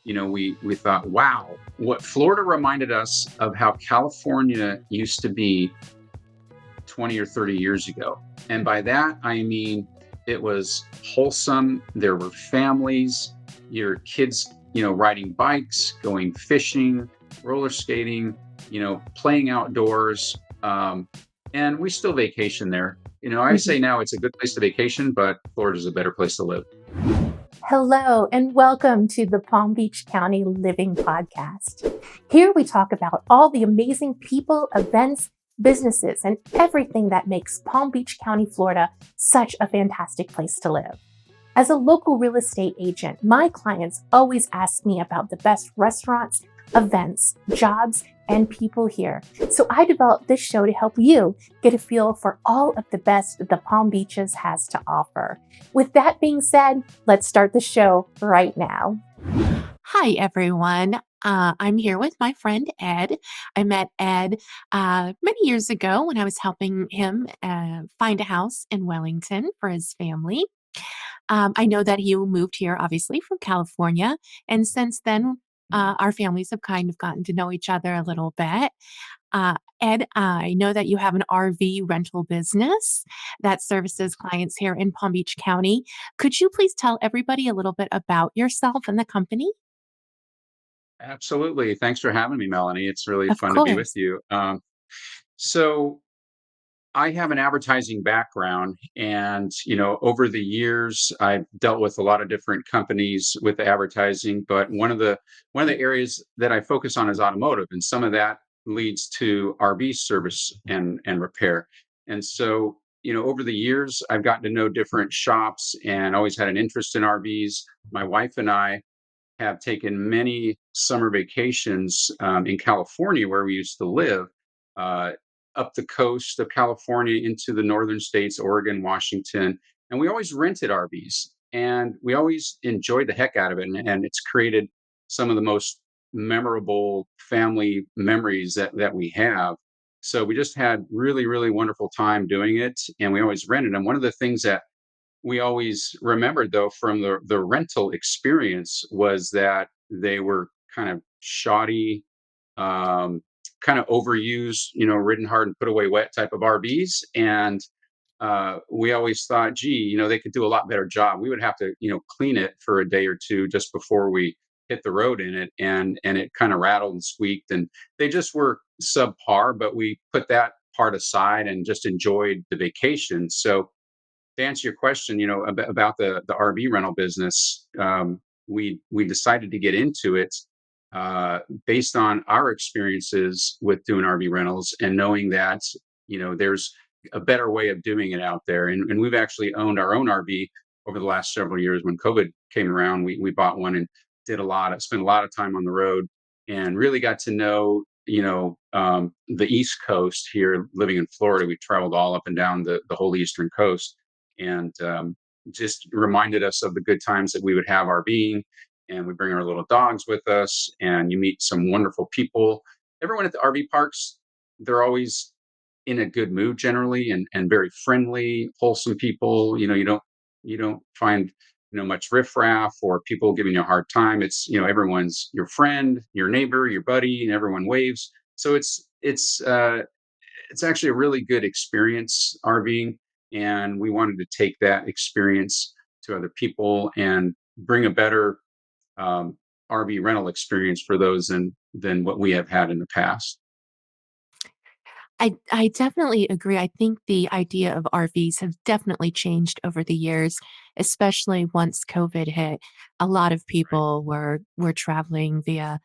we thought, wow, what Florida reminded us of how California used to be 20 or 30 years ago. And by that, I mean, it was wholesome. There were families, your kids, riding bikes, going fishing, roller skating, playing outdoors. And we still vacation there. I Mhm. say now it's a good place to vacation, but Florida's a better place to live. Hello, and welcome to the Palm Beach County Living Podcast. Here we talk about all the amazing people, events, businesses, and everything that makes Palm Beach County, Florida, such a fantastic place to live. As a local real estate agent, my clients always ask me about the best restaurants, events, jobs, and people here. So I developed this show to help you get a feel for all of the best the Palm Beaches has to offer. With that being said, let's start the show right now. Hi, everyone. I'm here with my friend Ed. I met Ed many years ago when I was helping him find a house in Wellington for his family. I know that he moved here, obviously, from California. And since then, our families have kind of gotten to know each other a little bit. Ed, I know that you have an RV rental business that services clients here in Palm Beach County. Could you please tell everybody a little bit about yourself and the company? Absolutely. Thanks for having me, Melanie. It's really Of fun to be with course. you. So I have an advertising background, and over the years, I've dealt with a lot of different companies with advertising. But one of the areas that I focus on is automotive, and some of that leads to RV service and repair. And so, over the years, I've gotten to know different shops and always had an interest in RVs. My wife and I have taken many summer vacations in California, where we used to live, uh, up the coast of California into the northern states, Oregon, Washington. And we always rented RVs and we always enjoyed the heck out of it. And it's created some of the most memorable family memories that we have. So we just had really, really wonderful time doing it. And we always rented. And one of the things that we always remembered, though, from the rental experience was that they were kind of shoddy, um, kind of overused, ridden hard and put away wet type of RVs. And we always thought, gee, they could do a lot better job. We would have to, clean it for a day or two just before we hit the road in it, and it kind of rattled and squeaked, and they just were subpar. But we put that part aside and just enjoyed the vacation. So to answer your question, about the RV rental business, we decided to get into it based on our experiences with doing RV rentals and knowing that there's a better way of doing it out there. And we've actually owned our own RV over the last several years. When COVID came around, we bought one and spent a lot of time on the road and really got to know the East Coast here. Living in Florida, we traveled all up and down the whole Eastern Coast, and just reminded us of the good times that we would have RVing. And we bring our little dogs with us, and you meet some wonderful people. Everyone at the RV parks, they're always in a good mood generally, and very friendly, wholesome people. You don't find much riffraff or people giving you a hard time. It's everyone's your friend, your neighbor, your buddy, and everyone waves. So it's actually a really good experience RVing, and we wanted to take that experience to other people and bring a better um, RV rental experience for those than what we have had in the past. I definitely agree. I think the idea of RVs have definitely changed over the years, especially once COVID hit. A lot of Right. people were traveling via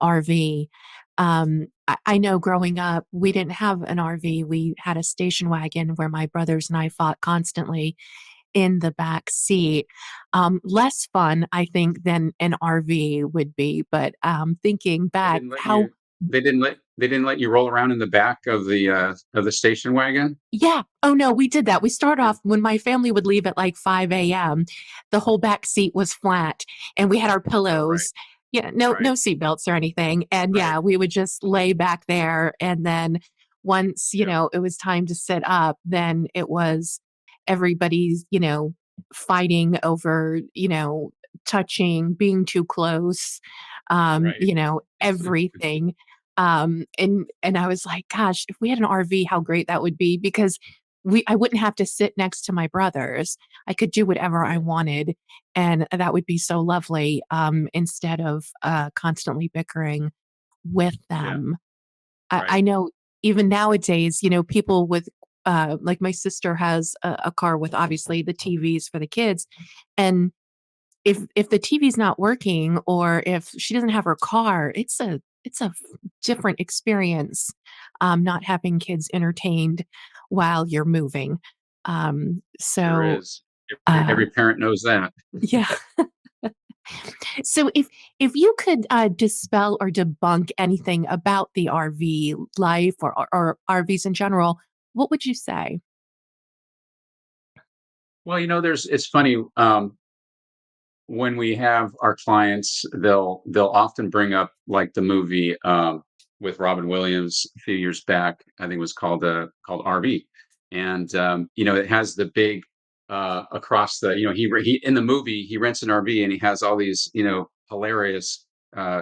RV. I know growing up, we didn't have an RV. We had a station wagon where my brothers and I fought constantly in the back seat. Less fun, I think, than an RV would be. But thinking They back, didn't let how you. They didn't let you roll around in the back of the station wagon. Yeah. Oh, no, we did that. We start off when my family would leave at like 5 AM, the whole back seat was flat and we had our Oh, right, pillows. Yeah, no right, seat belts or anything. And right. yeah, we would just lay back there. And then once, Yep. it was time to sit up, then it was everybody's, fighting over, touching, being too close, Right. everything. And I was like, gosh, if we had an RV, how great that would be because I wouldn't have to sit next to my brothers. I could do whatever I wanted, and that would be so lovely. Instead of constantly bickering with Yeah. them. I Right. know even nowadays, people with like my sister has a car with obviously the TVs for the kids, and if the TV's not working or if she doesn't have her car, it's a different experience, not having kids entertained while you're moving. Sure So, is. uh, Every parent knows that. yeah. So if you could dispel or debunk anything about the RV life or RVs in general, what would you say? Well, it's funny. When we have our clients, they'll often bring up like the movie with Robin Williams a few years back. I think it was called RV, and it has the big across the he in the movie he rents an RV and he has all these hilarious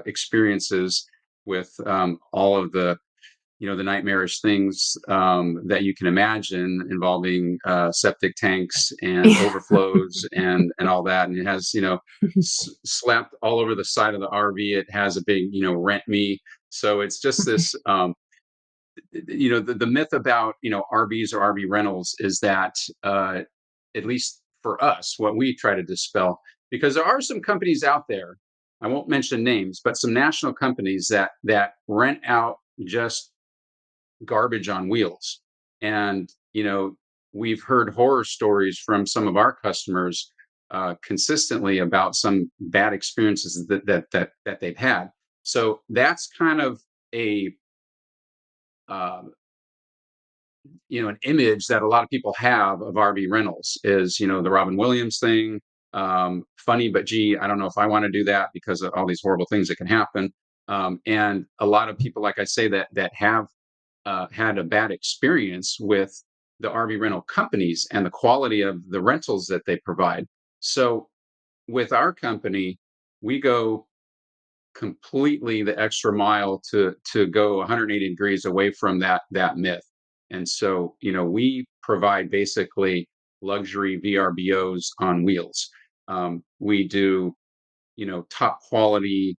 experiences with all of the nightmarish things that you can imagine involving septic tanks and Yeah. overflows and all that. And it has slapped all over the side of the RV. It has a big rent me. So it's just this. The myth about RVs or RV rentals is that at least for us, what we try to dispel, because there are some companies out there. I won't mention names, but some national companies that rent out just garbage on wheels. And, we've heard horror stories from some of our customers consistently about some bad experiences that they've had. So that's kind of a um, an image that a lot of people have of RV rentals is the Robin Williams thing. Funny, but gee, I don't know if I want to do that because of all these horrible things that can happen. And a lot of people, like I say, that have had a bad experience with the RV rental companies and the quality of the rentals that they provide. So with our company, we go completely the extra mile to go 180 degrees away from that myth. And so, we provide basically luxury VRBOs on wheels. We do top quality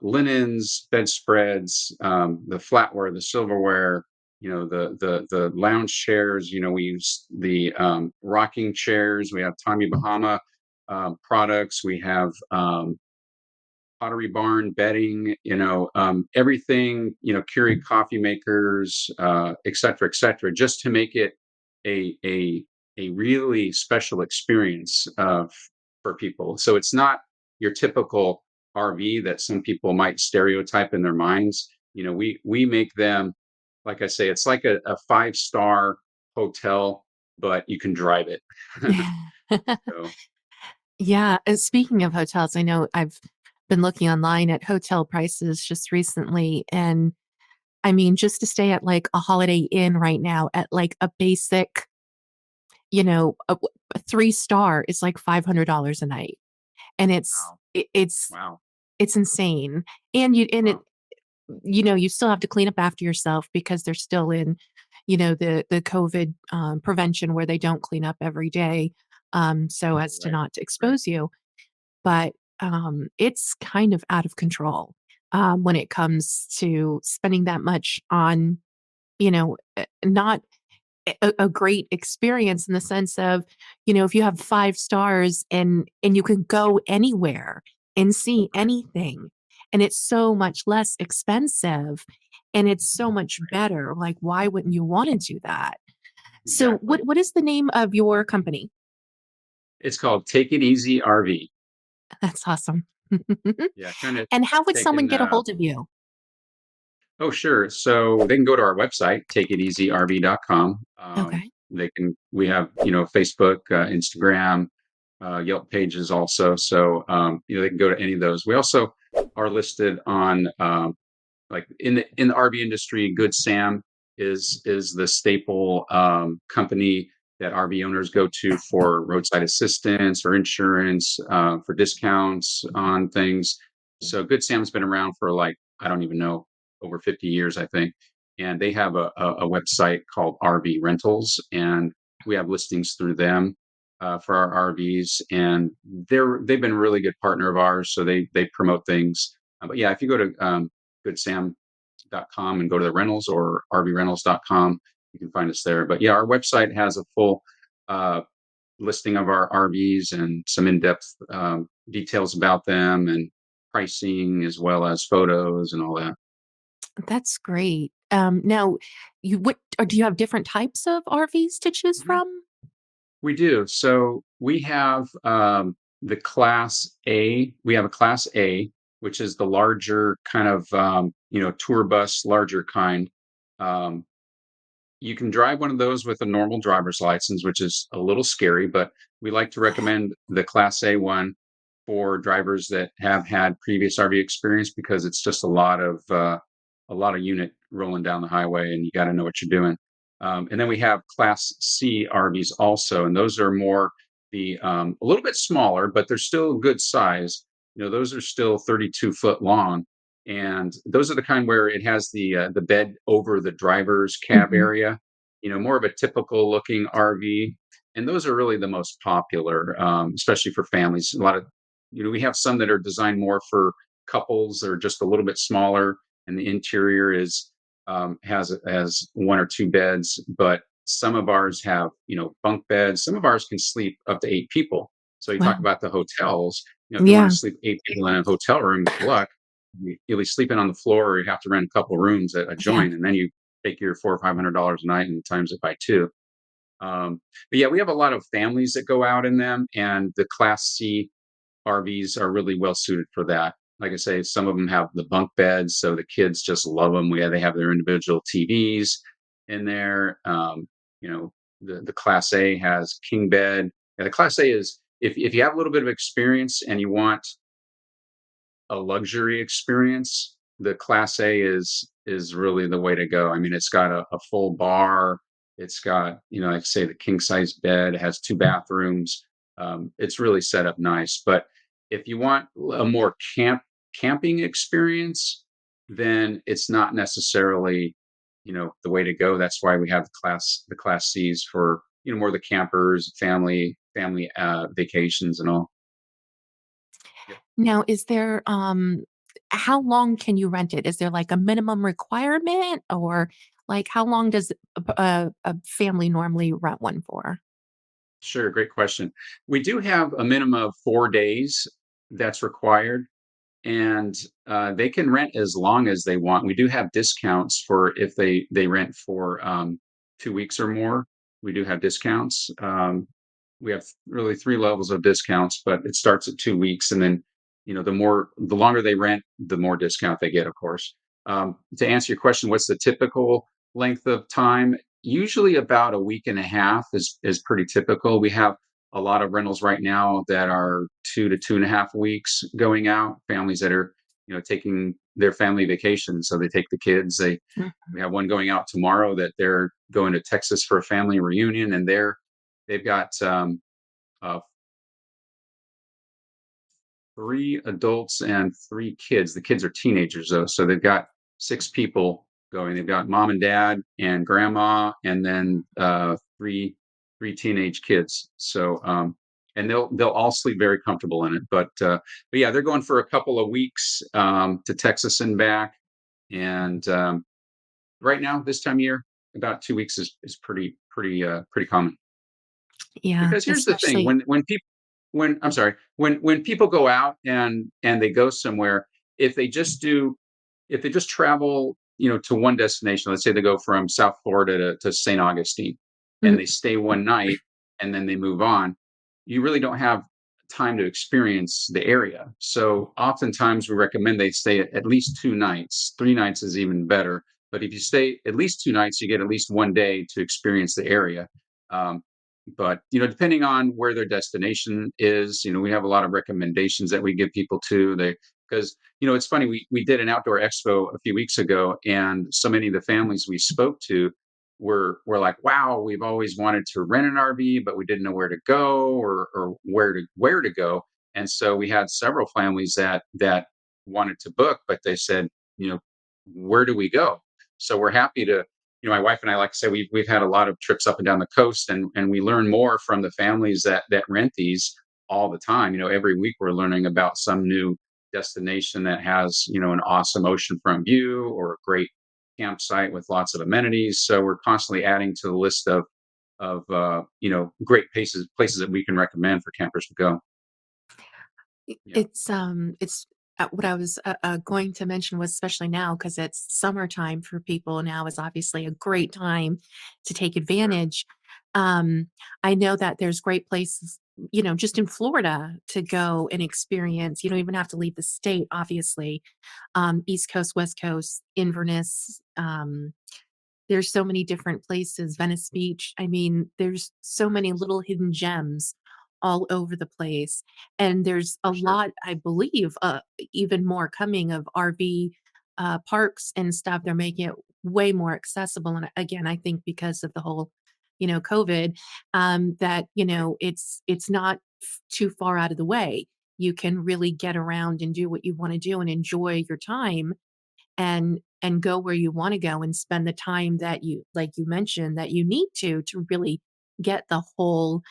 linens, bedspreads, the flatware, the silverware, the lounge chairs. We use the rocking chairs. We have Tommy Bahama products. We have Pottery Barn bedding. Everything. Keurig coffee makers, et cetera, just to make it a really special experience for people. So it's not your typical RV that some people might stereotype in their minds. We make them, like I say, it's like a 5-star hotel, but you can drive it. So Yeah, and speaking of hotels, I know I've been looking online at hotel prices just recently, and I mean, just to stay at like a Holiday Inn right now at like a basic, a 3-star is like $500 a night, and wow, wow, it's insane. And wow, you still have to clean up after yourself because they're still in, the COVID prevention where they don't clean up every day, so as to right, not to right, expose you. But it's kind of out of control when it comes to spending that much on, not a great experience in the sense of, if you have 5 stars and you can go anywhere and see right, anything, and it's so much less expensive and it's so much right. better, like, why wouldn't you wanna do that? So Exactly. what is the name of your company? It's called Take It Easy RV. That's awesome. Yeah, kind of And how would someone taken. get a hold of you? Oh, sure. So they can go to our website, takeiteasyrv.com. Okay. We have, Facebook, Instagram, Yelp pages also. So, they can go to any of those. We also are listed on, like in the RV industry. Good Sam is the staple company. that RV owners go to for roadside assistance or insurance, for discounts on things. So Good Sam's been around for like, I don't even know, over 50 years, I think. And they have a website called RV Rentals, and we have listings through them for our RVs. And they've been a really good partner of ours. So they promote things. But yeah, if you go to goodsam.com and go to the rentals or rvrentals.com, you can find us there. But yeah, our website has a full uh, listing of our RVs and some in-depth details about them and pricing as well as photos and all that. That's great. Now, you what or do you have different types of RVs to choose Mhm. from? We do. So we have the Class A. We have a Class A, which is the larger kind of tour bus, larger kind. Um, You can drive one of those with a normal driver's license, which is a little scary, but we like to recommend the Class A one for drivers that have had previous RV experience because it's just a lot of unit rolling down the highway, and you got to know what you're doing. And then we have Class C RVs also, and those are more the a little bit smaller, but they're still a good size. Those are still 32-foot long, and those are the kind where it has the bed over the driver's cab Mhm. area. More of a typical looking RV, and those are really the most popular, especially for families. A lot of we have some that are designed more for couples that are just a little bit smaller, and the interior is has one or two beds. But some of ours have bunk beds. Some of ours can sleep up to 8 people. So you talk Wow. about the hotels. If you want to Yeah. sleep 8 people in a hotel room, good luck. You'll be sleeping on the floor, or you have to rent a couple rooms at a Yeah. joint, and then you take your $400 or $500 a night and times it by two. But yeah, we have a lot of families that go out in them, and the Class C RVs are really well suited for that. Like I say, some of them have the bunk beds, so the kids just love them. They have their individual TVs in there. The Class A has king bed. And the Class A is if you have a little bit of experience and you want a luxury experience, the Class A is really the way to go. I mean, it's got a full bar. It's got, like I say, the king size bed. It has two bathrooms. It's really set up nice. But if you want a more camping experience, then it's not necessarily, the way to go. That's why we have the Class C's for more the campers, family vacations and all. Yep. Now, is there how long can you rent it? Is there like a minimum requirement or like how long does a family normally rent one for? Sure, great question. We do have a minimum of 4 days that's required, and they can rent as long as they want. We do have discounts for if they rent for 2 weeks or more. We do have discounts. We have really three levels of discounts, but it starts at 2 weeks, and then the longer they rent, the more discount they get, of course. To answer your question, what's the typical length of time? Usually about a week and a half is pretty typical. We have a lot of rentals right now that are 2 to 2.5 weeks going out. Families that are taking their family vacation, so they take the kids. Mm. We have one going out tomorrow that they're going to Texas for a family reunion, and they've got uh, three adults and three kids. The kids are teenagers though, so they've got 6 people going. They've got mom and dad and grandma, and then three teenage kids. So and they'll all sleep very comfortable in it. But yeah, they're going for a couple of weeks to Texas and back. And right now, this time of year, about 2 weeks is pretty common. Yeah, Because here's the thing, especially when I'm sorry, when people go out and they go somewhere, if they just do if they just travel, to one destination, let's say they go from South Florida to St. Augustine, and Mhm. they stay one night and then they move on, you really don't have time to experience the area. So oftentimes we recommend they stay at least 2 nights. 3 nights is even better. But if you stay at least 2 nights, you get at least one day to experience the area. Um, but depending on where their destination is, we have a lot of recommendations that we give people to. They Because it's funny, we did an outdoor expo a few weeks ago, and so many of the families we spoke to, were like, wow, we've always wanted to rent an RV, but we didn't know where to go, or where to go. And so we had several families that wanted to book, but they said, you know, where do we go? So we're happy to, my wife and I, like I said, we've had a lot of trips up and down the coast, and we learn more from the families that rent these all the time. Every week we're learning about some new destination that has, an awesome oceanfront view or a great campsite with lots of amenities. So we're constantly adding to the list of great places that we can recommend for campers to go. Yeah, It's what I was going to mention was especially now because it's summertime for people now is obviously a great time to take sure. advantage. Um, I know that there's great places, just in Florida to go and experience. You don't even have to leave the state, obviously. East Coast, West Coast, Inverness. There's so many different places, Venice Beach. I mean, there's so many little hidden gems all over the place. And there's a For sure. lot, I believe, even more coming of RV parks and stuff. They're making it way more accessible. And again, I think because of the whole, COVID, that, it's not too far out of the way. You can really get around and do what you want to do and enjoy your time and go where you wanna go and spend the time that you like you mentioned, that you need to really get the whole,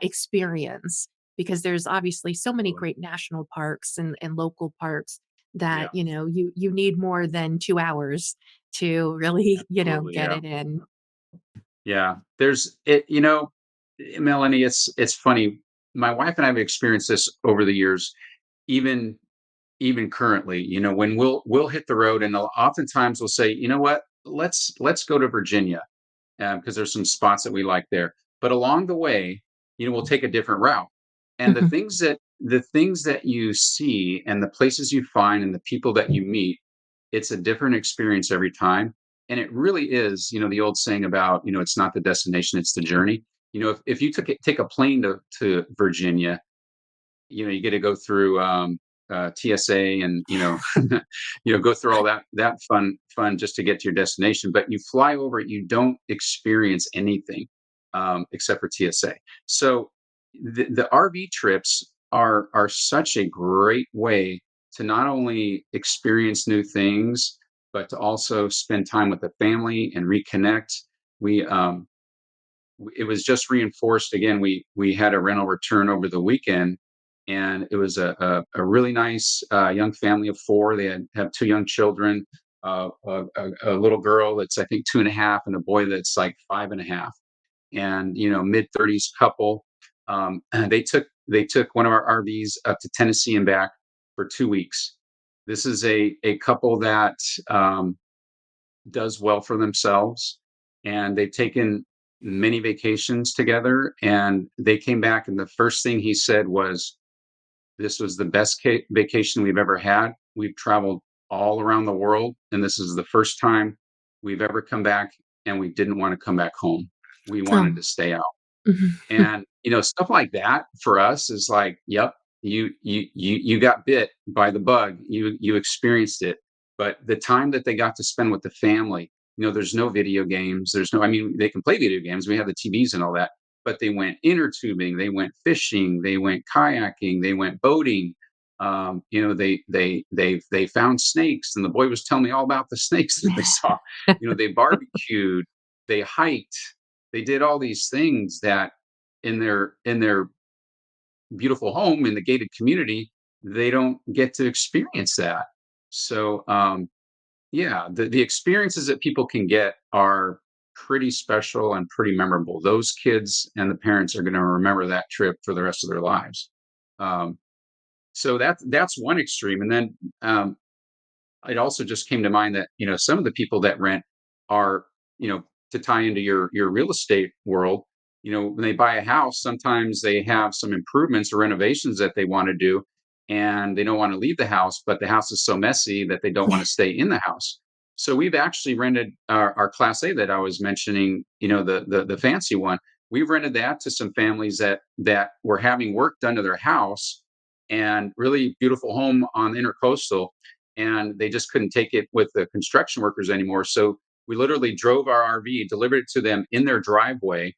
experience, because there's obviously so many Absolutely. great national parks and local parks that, Yeah, you need more than 2 hours to really, absolutely. get Yeah. it in. Yeah. Melanie, it's funny. My wife and I have experienced this over the years, even even currently, when we'll hit the road, and oftentimes we'll say, you know what, let's go to Virginia, because there's some spots that we like there. But along the way, we'll take a different route. And the Mhm. things that you see and the places you find and the people that you meet, it's a different experience every time. And it really is, the old saying about, it's not the destination, it's the journey. If you take a plane to Virginia, you get to go through TSA, and go through all that fun just to get to your destination. But you fly over it, you don't experience anything except for TSA. So the RV trips are such a great way to not only experience new things, but to also spend time with the family and reconnect. We it was just reinforced again. We had a rental return over the weekend, and it was a really nice young family of four. They have two young children, a little girl that's I think 2.5, and a boy that's like 5.5, and mid-30s couple. And they took one of our RVs up to Tennessee and back for 2 weeks. This is a couple that does well for themselves, and they've taken many vacations together, and they came back, and the first thing he said was, this was the best vacation we've ever had. We've traveled all around the world, and this is the first time we've ever come back, and we didn't want to come back home. We wanted Um, to stay out. mhm. And stuff like that for us is like, yep, you got bit by the bug. You experienced it. But the time that they got to spend with the family, there's no video games. There's no, I mean, they can play video games. We have the TVs and all that. But they went inner tubing, they went fishing, they went kayaking, they went boating. They found snakes, and the boy was telling me all about the snakes that they saw. They barbecued, they hiked, they did all these things that in their beautiful home in the gated community, they don't get to experience that. So yeah, the experiences that people can get are pretty special and pretty memorable. Those kids and the parents are going to remember that trip for the rest of their lives. um, so that's one extreme. And then it also just came to mind that some of the people that rent are, to tie into your real estate world, when they buy a house, sometimes they have some improvements or renovations that they want to do, and they don't want to leave the house, but the house is so messy that they don't want to stay in the house. So we've actually rented our Class A that I was mentioning, the fancy one. We've rented that to some families that were having work done to their house, and really beautiful home on the intercoastal, and they just couldn't take it with the construction workers anymore. So we literally drove our RV, delivered it to them in their driveway,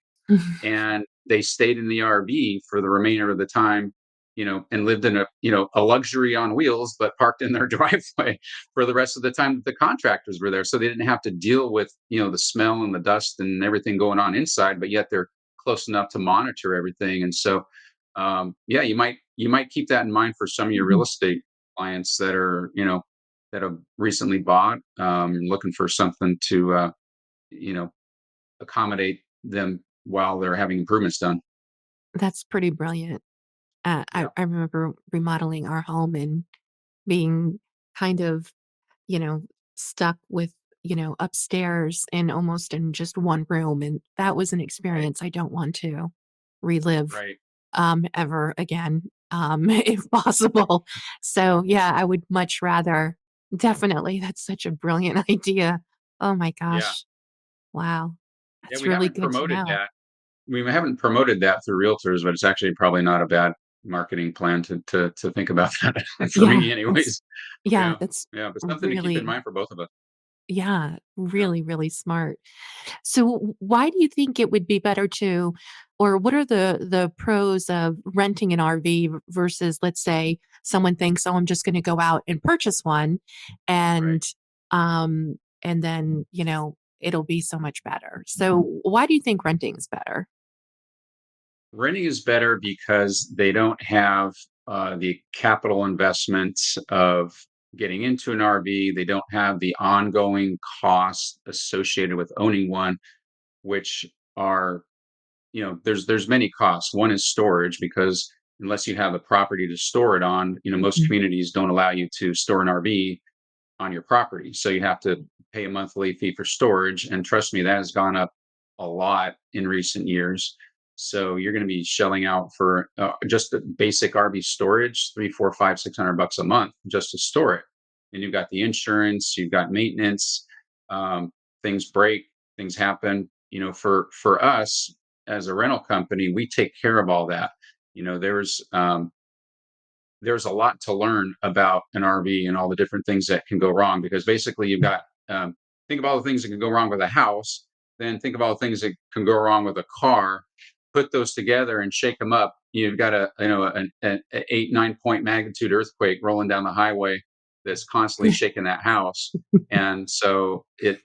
and they stayed in the RV for the remainder of the time, and lived in a luxury on wheels, but parked in their driveway for the rest of the time that the contractors were there. So they didn't have to deal with, the smell and the dust and everything going on inside, but yet they're close enough to monitor everything. And so, yeah, you might keep that in mind for some of your real Mhm. estate clients that have recently bought, looking for something to, you know, accommodate them while they're having improvements done. That's pretty brilliant. Yeah. I remember remodeling our home and being kind of, you know, stuck with, upstairs and almost in just one room. And that was an Right. experience I don't want to relive Right. ever again, if possible. So, yeah, I would much rather, definitely, that's such a brilliant idea. Oh my Yeah. gosh. Wow. Yeah. That's We really haven't good to promoted know. that. We haven't promoted that through realtors, but it's actually probably not a bad marketing plan to think about that for Yeah, me, that's anyways. yeah, Yeah. that's Yeah. But something to keep in really mind for both of us. yeah, Yeah. really, really smart. So why do you think it would be better to or what are the pros of renting an RV versus let's say someone thinks, "Oh, I'm just gonna go out and purchase one Right. and then, it'll be so much better." So why do you think renting is better? Renting is better because they don't have the capital investments of getting into an RV. They don't have the ongoing costs associated with owning one, which are, there's many costs. One is storage because unless you have the property to store it on, most Mhm, communities don't allow you to store an RV on your property. So you have to pay a monthly fee for storage. And trust me, that has gone up a lot in recent years. So you're going to be shelling out for just the basic RV storage, 3, 4, 5, 600 bucks a month just to store it. And you've got the insurance, you've got maintenance, things break, things happen. For us as a rental company, we take care of all that. You know, there's a lot to learn about an RV and all the different things that can go wrong because basically you've got think of all the things that can go wrong with a house, then think of all the things that can go wrong with a car. Put those together and shake them up. You've got a 8, 9 point magnitude earthquake rolling down the highway that's constantly shaking that house, and so it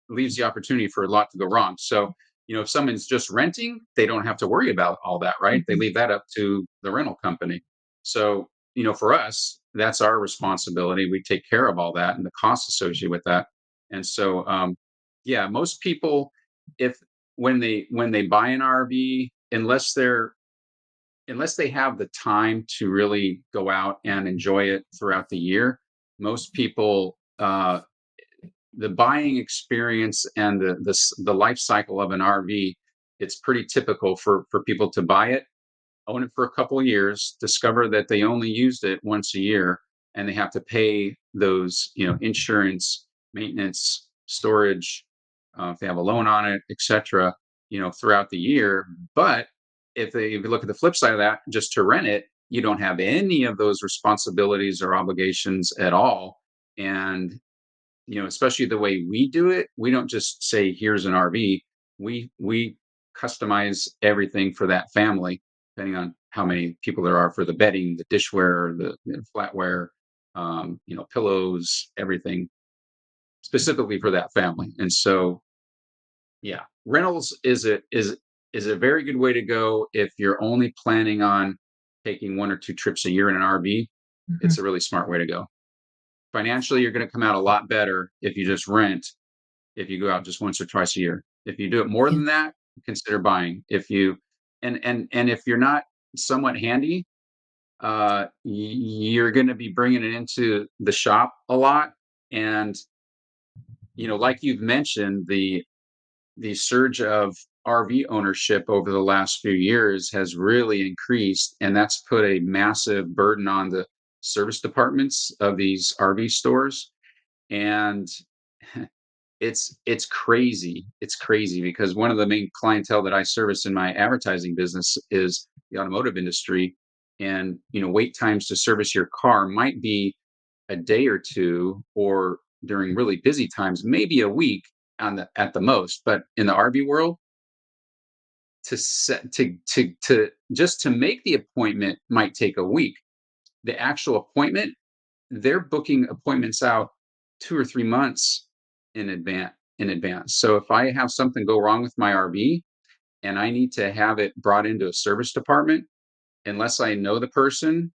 leaves the opportunity for a lot to go wrong. So if someone's just renting, they don't have to worry about all that, right? They mhm, leave that up to the rental company. So, for us, that's our responsibility. We take care of all that and the costs associated with that. And so, yeah, most people, if when they buy an RV, unless they have the time to really go out and enjoy it throughout the year, most people, the buying experience and the life cycle of an RV, it's pretty typical for people to buy it, own it for a couple of years, discover that they only used it once a year, and they have to pay those, insurance, maintenance, storage, if they have a loan on it, etc., throughout the year. But if you look at the flip side of that, just to rent it, you don't have any of those responsibilities or obligations at all. And especially the way we do it, we don't just say, "Here's an RV." We customize everything for that family, depending on how many people there are for the bedding, the dishware, the flatware, pillows, everything specifically for that family. And so, yeah, rentals is a very good way to go if you're only planning on taking 1 or 2 trips a year in an RV. mhm, It's a really smart way to go. Financially, you're going to come out a lot better if you just rent if you go out just once or twice a year. If you do it more yeah, than that, consider buying. If you and if you're not somewhat handy, you're going to be bringing it into the shop a lot. And like you've mentioned, the surge of RV ownership over the last few years has really increased, and that's put a massive burden on the service departments of these RV stores. And it's crazy. It's crazy because one of the main clientele that I service in my advertising business is the automotive industry. And wait times to service your car might be a day or two, or during really busy times, maybe a week on the at the most. But in the RV world, to set to just to make the appointment might take a week. The actual appointment, they're booking appointments out 2 or 3 months in advance. So if I have something go wrong with my RV and I need to have it brought into a service department, unless I know the person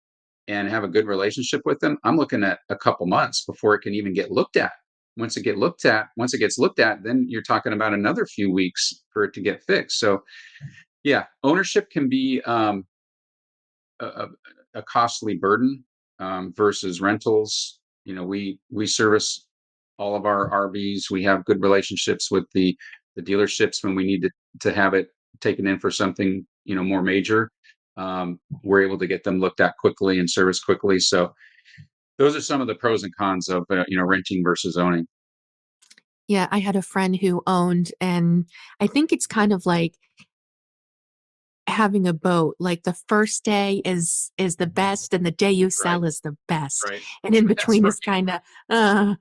and have a good relationship with them, I'm looking at a couple months before it can even get looked at. Once it gets looked at, then you're talking about another few weeks for it to get fixed. So yeah, ownership can be a, a, a costly burden versus rentals. We service all of our RVs. We have good relationships with the dealerships when we need to have it taken in for something more major. We're able to get them looked at quickly and serviced quickly. So those are some of the pros and cons of renting versus owning. Yeah, I had a friend who owned, and I think it's kind of like having a boat. Like the first day is the best, and the day you Right, sell is the best, right. and in That's between right. is kind of, uh,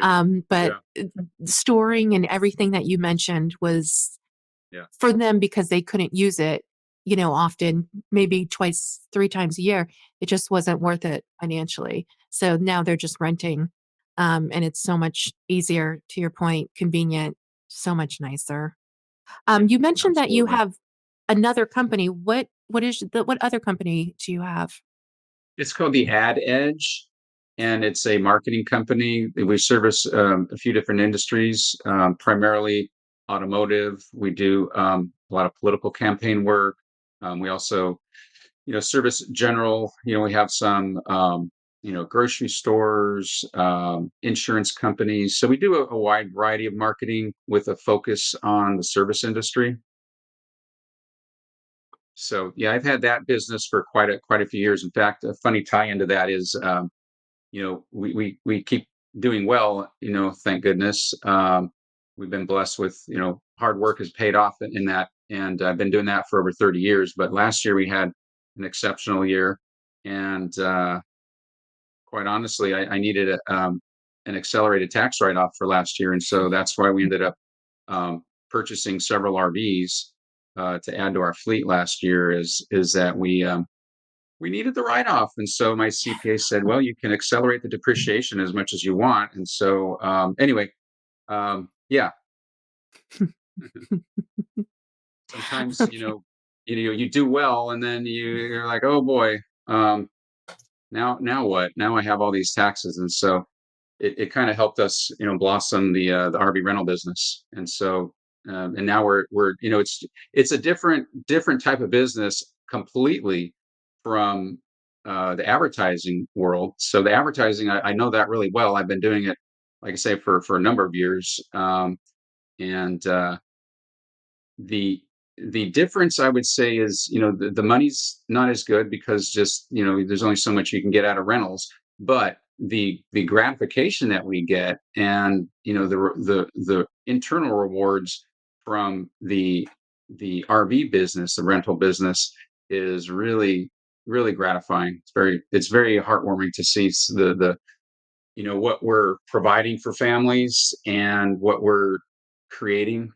Right. but Yeah, storing and everything that you mentioned was yeah. for them because they couldn't use it, often, maybe twice, 3 times a year. It just wasn't worth it financially. So now they're just renting, and it's so much easier, to your point, convenient, so much nicer. Yeah, You mentioned that you absolutely. have another company. What other company do you have? It's called the Ad Edge, and it's a marketing company. We service a few different industries, primarily automotive. We do a lot of political campaign work. We also, service general. We have some, grocery stores, insurance companies. So we do a wide variety of marketing with a focus on the service industry. So yeah, I've had that business for quite a few years. In fact, a funny tie into that is, we keep doing well. Thank goodness. We've been blessed with hard work has paid off in that, and I've been doing that for over 30 years. But last year we had an exceptional year, and quite honestly, I needed an accelerated tax write off for last year, and so that's why we ended up purchasing several RVs to add to our fleet last year. Is that we needed the write off, and so my CPA said, "Well, you can accelerate the depreciation as much as you want." And so anyway, yeah, sometimes you do well, and then you're like, "Oh boy, um, now what? Now I have all these taxes," and so it kind of helped us, blossom the RV rental business. And so and now we're it's a different type of business completely from the advertising world. So the advertising, I know that really well. I've been doing it, like I say, for a number of years. And the the difference I would say is, the money's not as good because just, there's only so much you can get out of rentals, but the gratification that we get and, the internal rewards from the RV business, the rental business is really gratifying. It's very heartwarming to see the what we're providing for families and what we're creating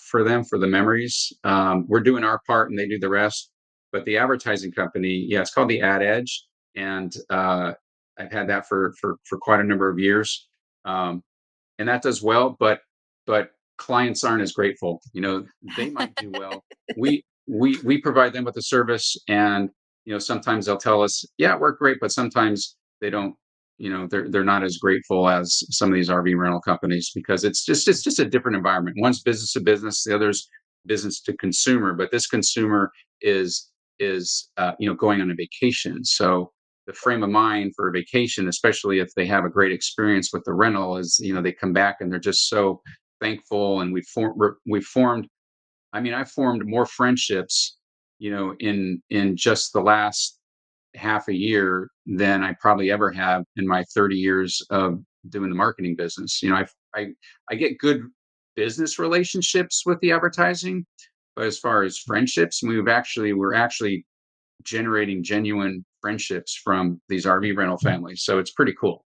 for them, for the memories. We're doing our part and they do the rest. But the advertising company, yeah, it's called the Ad Edge, and I've had that for quite a number of years. And that does well, but clients aren't as grateful. They might do well. We provide them with a service, and sometimes they'll tell us, yeah, it worked great, but sometimes they don't. They're not as grateful as some of these RV rental companies because it's just a different environment. One's business to business, the other's business to consumer. But this consumer is going on a vacation, so the frame of mind for a vacation, especially if they have a great experience with the rental, is they come back and they're just so thankful. And we formed. I mean, I formed more friendships, in just the last half a year than I probably ever have in my 30 years of doing the marketing business. I get good business relationships with the advertising, but as far as friendships, we're actually generating genuine friendships from these RV rental families. So it's pretty cool.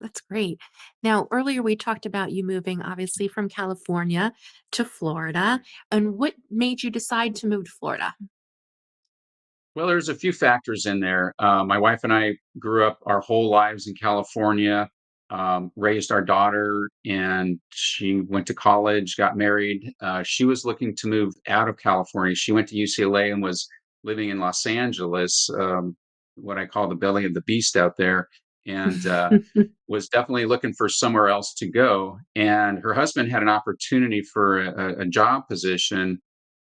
That's great. Now, earlier we talked about you moving obviously from California to Florida. And what made you decide to move to Florida? Well, there's a few factors in there. My wife and I grew up our whole lives in California, raised our daughter, and she went to college, got married. She was looking to move out of California. She went to UCLA and was living in Los Angeles, what I call the belly of the beast out there, and was definitely looking for somewhere else to go. And her husband had an opportunity for a job position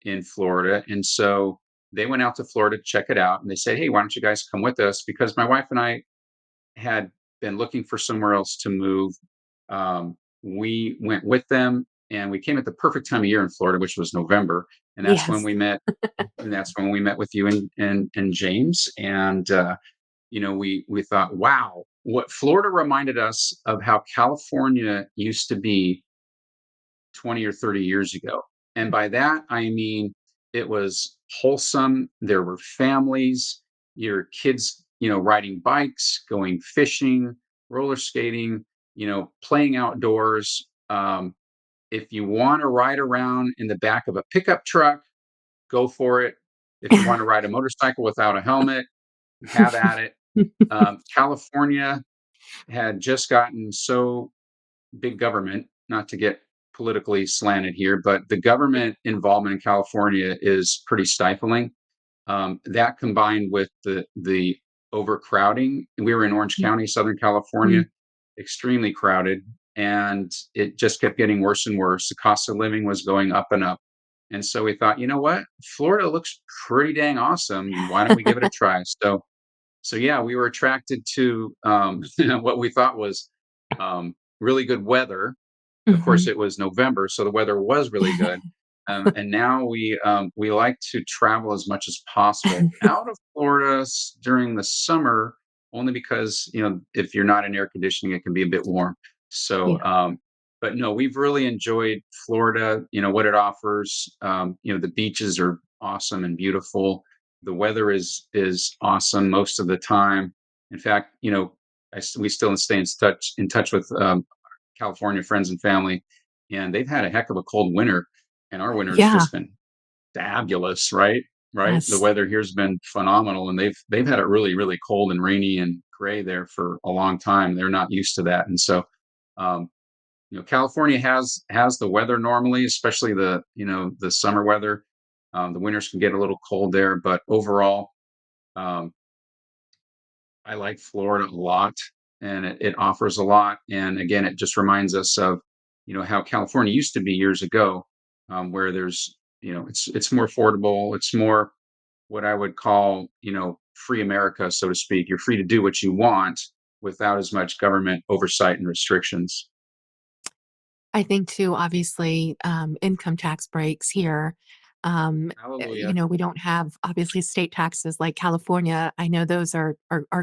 in Florida. And so they went out to Florida to check it out. And they said, "Hey, why don't you guys come with us?" Because my wife and I had been looking for somewhere else to move. We went with them and we came at the perfect time of year in Florida, which was November. And that's when Yes. we met. And that's when we met with you and James. And, we thought, wow, what Florida reminded us of how California used to be 20 or 30 years ago. And by that, I mean, it was wholesome. There were families, your kids, riding bikes, going fishing, roller skating, playing outdoors. If you want to ride around in the back of a pickup truck, go for it. If you want to ride a motorcycle without a helmet, have at it. California had just gotten so big government, not to get politically slanted here, but the government involvement in California is pretty stifling. That combined with the overcrowding, we were in Orange County, Southern California, Mhm. extremely crowded, and it just kept getting worse and worse. The cost of living was going up and up. And so we thought, you know what? Florida looks pretty dang awesome. Why don't we give it a try? So yeah, we were attracted to what we thought was really good weather. Of course, Mhm. it was November, so the weather was really good. And now we like to travel as much as possible out of Florida during the summer, only because if you're not in air conditioning, it can be a bit warm. So, Yeah. but no, we've really enjoyed Florida. What it offers. The beaches are awesome and beautiful. The weather is awesome most of the time. In fact, we still stay in touch with California friends and family, and they've had a heck of a cold winter, and our winter's Yeah. just been fabulous, right? Right. The Yes. weather here's been phenomenal, and they've had it really, really cold and rainy and gray there for a long time. They're not used to that, and so um, California has the weather normally, especially the summer weather. The winters can get a little cold there, but overall, um, I like Florida a lot, and it offers a lot. And again, it just reminds us of how California used to be years ago, where there's it's more affordable. It's more what I would call free America, so to speak. You're free to do what you want without as much government oversight and restrictions. I think too, obviously, income tax breaks here. Hallelujah! We don't have obviously state taxes like California. I know those are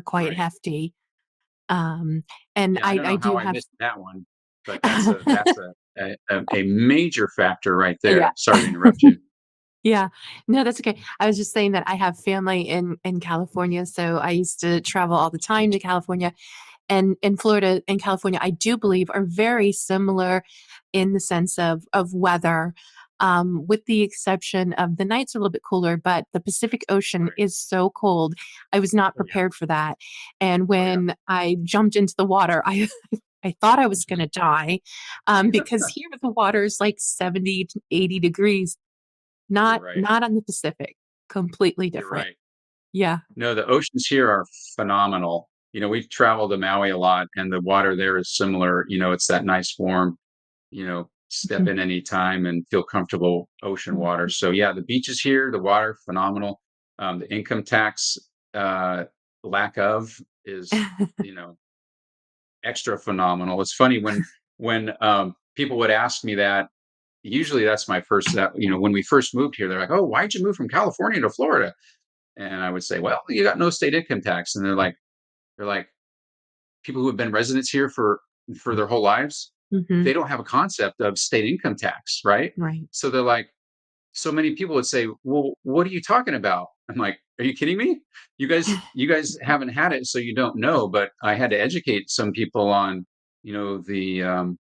quite Right? hefty. Um, and Yeah, I don't I know how do I have missed that one, but that's a major factor right yeah. there. Sorry to interrupt you. Yeah. No, that's okay. I was just saying that I have family in California, so I used to travel all the time to California. And in Florida and California, I do believe are very similar in the sense of weather, with the exception of the nights are a little bit cooler, but the Pacific Ocean Right. is so cold. I was not Oh yeah. prepared for that. And Oh yeah. when I jumped into the water, I thought I was going to die, because here the water is like 70 to 80 degrees, You're not right. not on the Pacific, completely You're different. right. Yeah. No, the oceans here are phenomenal. We've traveled to Maui a lot, and the water there is similar. It's that nice, warm, step Mhm. in anytime and feel comfortable ocean water. So, yeah, the beaches here, the water, phenomenal. The income tax uh, lack of is, you know, extra phenomenal. It's funny when people would ask me that. Usually, that's my first. When we first moved here, they're like, "Oh, why'd you move from California to Florida?" And I would say, "Well, you got no state income tax." And they're like, people who have been residents here for their whole lives, they Mhm. don't have a concept of state income tax, right? Right. So they're like, so many people would say, "Well, what are you talking about? I'm like, "Are you kidding me? You guys haven't had it, so you don't know." But I had to educate some people on, the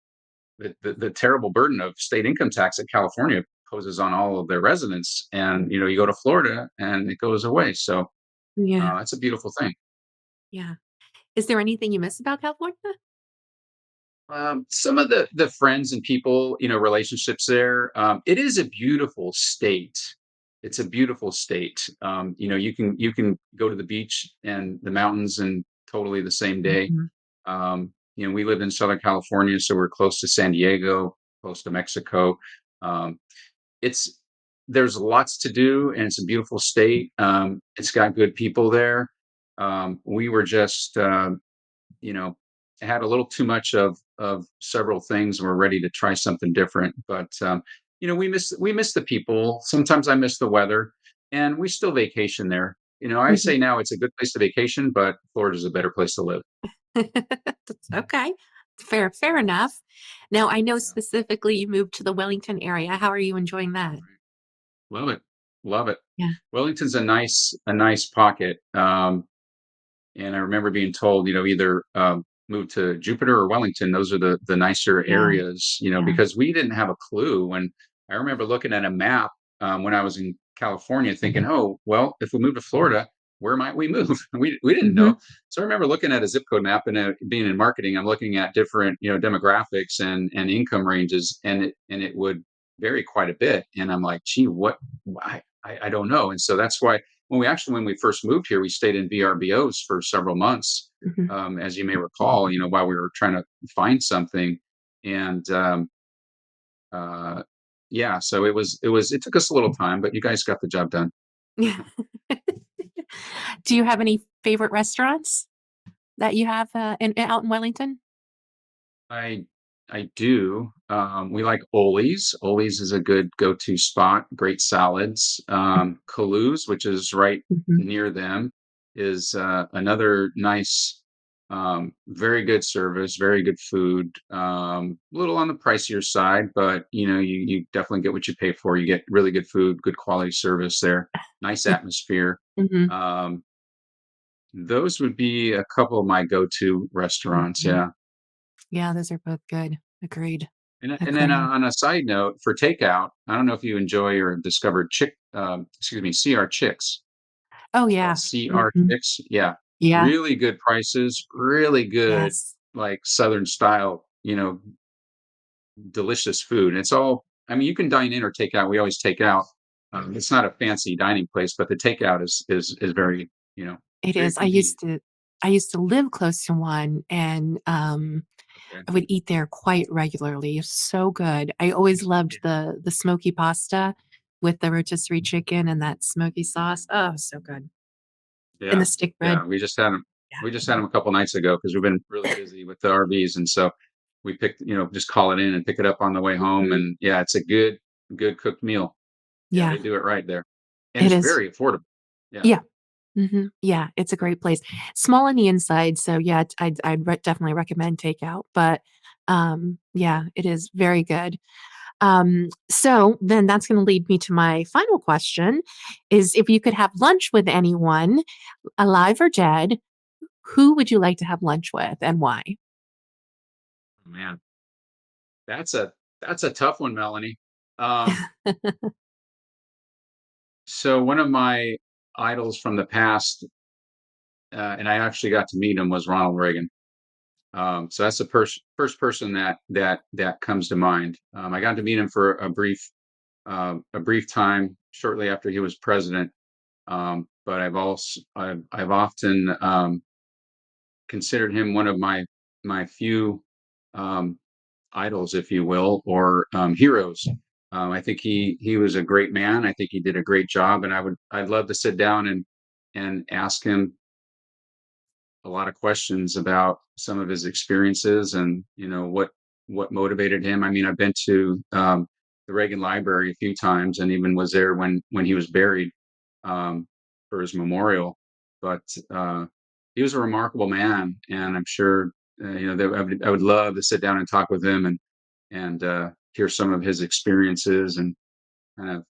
terrible burden of state income tax that California poses on all of their residents. And you go to Florida and it goes away. So Yeah. that's a beautiful thing. Yeah. Is there anything you miss about California? Some of the friends and people, relationships there. It is a beautiful state. It's a beautiful state. You can go to the beach and the mountains and totally the same day. Mhm. We live in Southern California, so we're close to San Diego, close to Mexico. Um, it's There's lots to do, and it's a beautiful state. It's got good people there. We were just you know, had a little too much of several things, and we're ready to try something different. But we miss the people. Sometimes I miss the weather, and we still vacation there. I Mhm. say now it's a good place to vacation, but Florida's a better place to live. That's okay. Fair enough. Now, I know Yeah, specifically you moved to the Wellington area. How are you enjoying that? love it, love it. Yeah. Wellington's a nice pocket. And I remember being told, either move to Jupiter or Wellington. Those are the nicer Yeah. areas, Yeah. because we didn't have a clue. When I remember looking at a map when I was in California, thinking, oh, well, if we move to Florida, where might we move? We didn't Mhm. know. So I remember looking at a zip code map and being in marketing, I'm looking at different, demographics and income ranges, and it would vary quite a bit. And I'm like, gee, what? Why? I don't know. And so that's why when we first moved here, we stayed in VRBOs for several months, Mhm. as you may recall. While we were trying to find something, and uh, yeah, so it took us a little time, but you guys got the job done. Yeah. Do you have any favorite restaurants that you have, out in Wellington? I I do. We like Oli's. Oli's is a good go-to spot. Great salads. Kalou's, which is right Mhm. near them, is another nice, very good service, very good food. A little on the pricier side, but you definitely get what you pay for. You get really good food, good quality service there. Nice atmosphere. Mhm. Um, those would be a couple of my go-to restaurants. Mhm. Yeah. Yeah, those are both good. Agreed. And then Agreed. on a side note, for takeout, I don't know if you enjoy or discovered CR Chicks. Oh, It's called yeah. CR Mhm. Chicks. Yeah, Yeah. really good prices, really good, Yes. like Southern style, delicious food. And it's all. I mean, you can dine in or take out. We always take out. It's not a fancy dining place, but the takeout is very, It very is. convenient. I used to live close to one, and, Okay. I would eat there quite regularly. It's so good. I always loved Yeah. the smoky pasta with the rotisserie chicken and that smoky sauce. Oh, so good. And the Yeah, stick bread. yeah. We just had them. Yeah. We just had them a couple nights ago because we've been really busy with the RVs, and so we picked, just call it in and pick it up on the way home. Mhm. And yeah, it's a good cooked meal. Yeah, Yeah, they do it right there, and it it's is. very affordable. Yeah, Yeah. Mhm. Yeah, it's a great place. Small on the inside, so yeah, I'd definitely recommend takeout, but, yeah, it is very good. So then that's gonna lead me to my final question, is if you could have lunch with anyone, alive or dead, who would you like to have lunch with and why? man, that's a tough one, Melanie. Um, so one of my idols from the past, and I actually got to meet him, was Ronald Reagan. So that's the first person that comes to mind. I got to meet him for a brief time shortly after he was president. But I've often considered him one of my few um, idols, if you will, or heroes. I think he was a great man. I think he did a great job, and I'd love to sit down and ask him a lot of questions about some of his experiences and what motivated him. I mean, I've been to the Reagan Library a few times, and even was there when he was buried um, for his memorial. But he was a remarkable man, and I'm sure I would love to sit down and talk with him and hear some of his experiences and kind of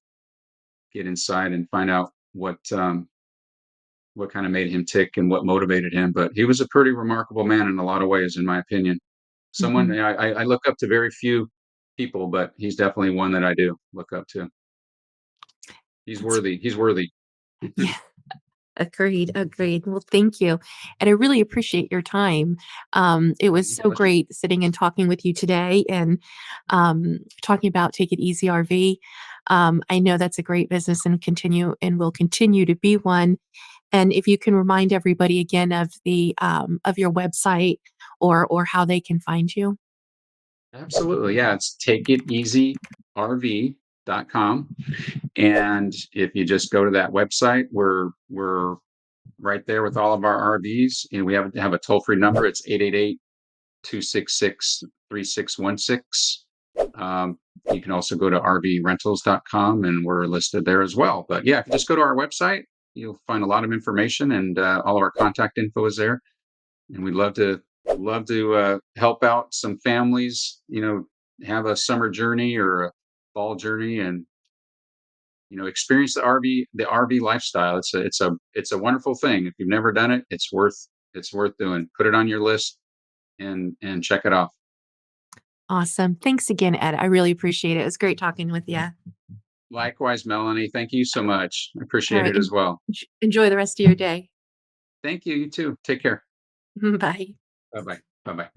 get inside and find out what kind of made him tick and what motivated him. But he was a pretty remarkable man in a lot of ways, in my opinion. Someone Mhm. I look up to very few people, but he's definitely one that I do look up to. He's That's worthy. He's worthy. yeah. Agreed, agreed. Well, thank you. And I really appreciate your time. It was so Pleasure. great sitting and talking with you today and talking about Take It Easy RV. I know that's a great business and will continue to be one. And if you can remind everybody again of the of your website or how they can find you. Absolutely. Yeah, it's takeiteasyrv.com. And if you just go to that website, we're right there with all of our RVs. And we have a toll-free number. It's 888-266-3616. You can also go to rvrentals.com and we're listed there as well. But yeah, if you just go to our website, you'll find a lot of information, and all of our contact info is there. And we'd love to help out some families, have a summer journey or a fall journey, and experience the RV lifestyle. It's a wonderful thing. If you've never done it, it's worth doing. Put it on your list and check it off. Awesome. Thanks again, Ed. I really appreciate it. It was great talking with you. Likewise, Melanie. Thank you so much. I All appreciate right. it as well. Enjoy the rest of your day. Thank you. You too. Take care. Bye. Bye bye. Bye bye.